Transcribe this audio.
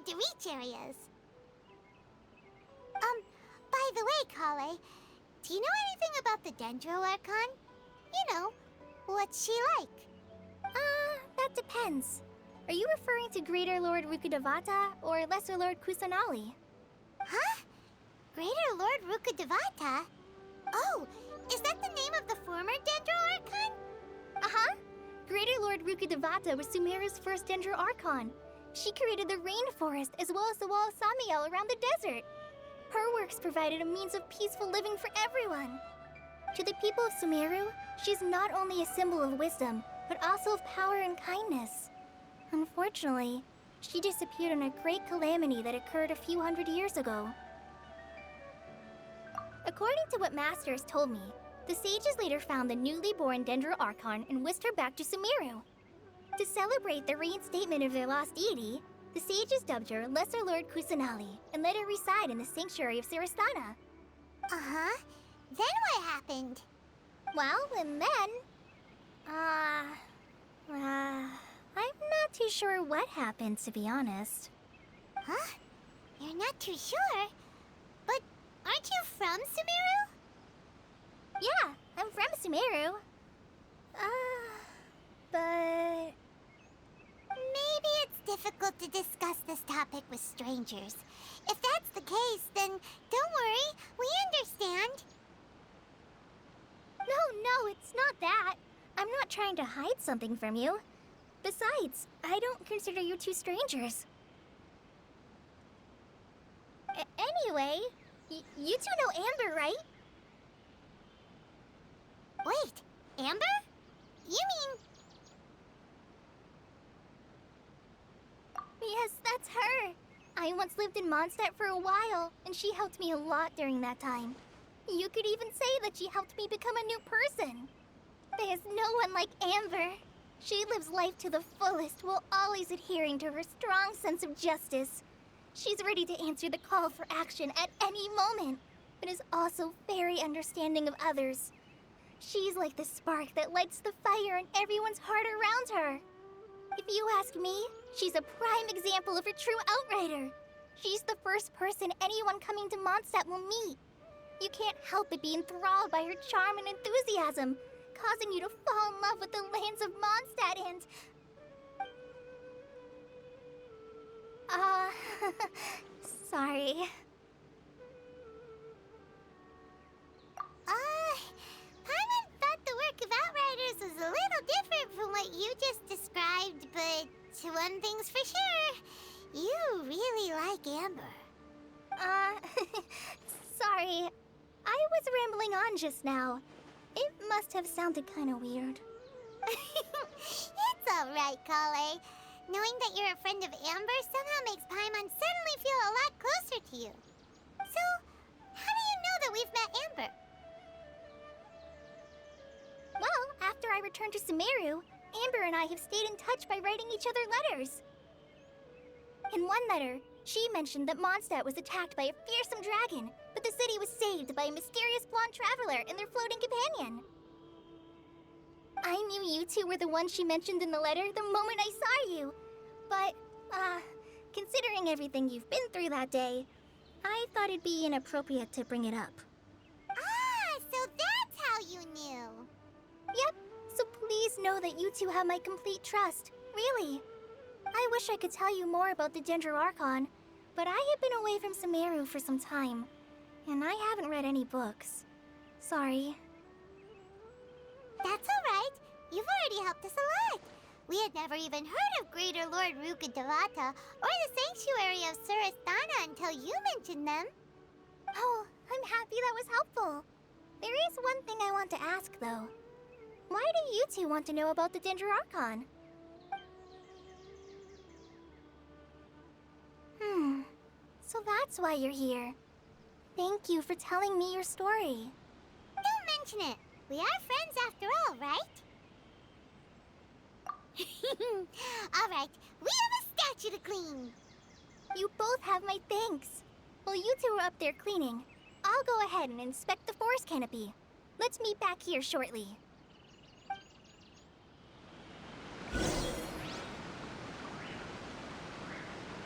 to reach areas. By the way, Kale, do you know anything about the Dendro Archon? You know, what's she like? That depends. Are you referring to Greater Lord Rukkhadevata or Lesser Lord Kusanali? Huh? Greater Lord Rukkhadevata? Oh, is that the name of the former Dendro Archon? Uh-huh. Greater Lord Rukkhadevata was Sumeru's first Dendro Archon. She created the rainforest as well as the wall of Samiel around the desert. Her works provided a means of peaceful living for everyone. To the people of Sumeru, she's not only a symbol of wisdom, but also of power and kindness. Unfortunately, she disappeared in a great calamity that occurred a few hundred years ago. According to what Masters told me, the sages later found the newly born Dendro Archon and whisked her back to Sumeru. To celebrate the reinstatement of their lost deity, the sages dubbed her Lesser Lord Kusanali and let her reside in the sanctuary of Siristana. Uh-huh. Then what happened? Well, and then... I'm not too sure what happened, to be honest. Huh? You're not too sure? But aren't you from Sumeru? Yeah, I'm from Sumeru. But... Maybe it's difficult to discuss this topic with strangers. If that's the case, then don't worry, we understand. No, it's not that. I'm not trying to hide something from you. Besides, I don't consider you two strangers. Anyway, you two know Amber, right? Wait, Amber? You mean... Yes, that's her. I once lived in Mondstadt for a while, and she helped me a lot during that time. You could even say that she helped me become a new person. There's no one like Amber. She lives life to the fullest while always adhering to her strong sense of justice. She's ready to answer the call for action at any moment, but is also very understanding of others. She's like the spark that lights the fire in everyone's heart around her. If you ask me, she's a prime example of a true outrider. She's the first person anyone coming to Mondstadt will meet. You can't help but be enthralled by her charm and enthusiasm, causing you to fall in love with the lands of Mondstadt and... sorry. Paimon thought the work of Outriders was a little different from what you just described, but one thing's for sure, you really like Amber. Sorry. I was rambling on just now. It must have sounded kind of weird. It's alright, Kale. Knowing that you're a friend of Amber somehow makes Paimon suddenly feel a lot closer to you. So, how do you know that we've met Amber? Well, after I returned to Sumeru, Amber and I have stayed in touch by writing each other letters. In one letter, she mentioned that Mondstadt was attacked by a fearsome dragon, but the city was saved by a mysterious blonde traveler and their floating companion. I knew you two were the ones she mentioned in the letter the moment I saw you. But, considering everything you've been through that day, I thought it'd be inappropriate to bring it up. So that's how you knew. Yep, so please know that you two have my complete trust, really. I wish I could tell you more about the Dendro Archon, but I have been away from Sumeru for some time, and I haven't read any books. Sorry. That's alright. You've already helped us a lot. We had never even heard of Greater Lord Rukkhadevata or the Sanctuary of Surasthana until you mentioned them. Oh, I'm happy that was helpful. There is one thing I want to ask, though. Why do you two want to know about the Dendro Archon? So that's why you're here. Thank you for telling me your story. Don't mention it. We are friends after all, right? Alright, we have a statue to clean. You both have my thanks. While you two are up there cleaning, I'll go ahead and inspect the forest canopy. Let's meet back here shortly.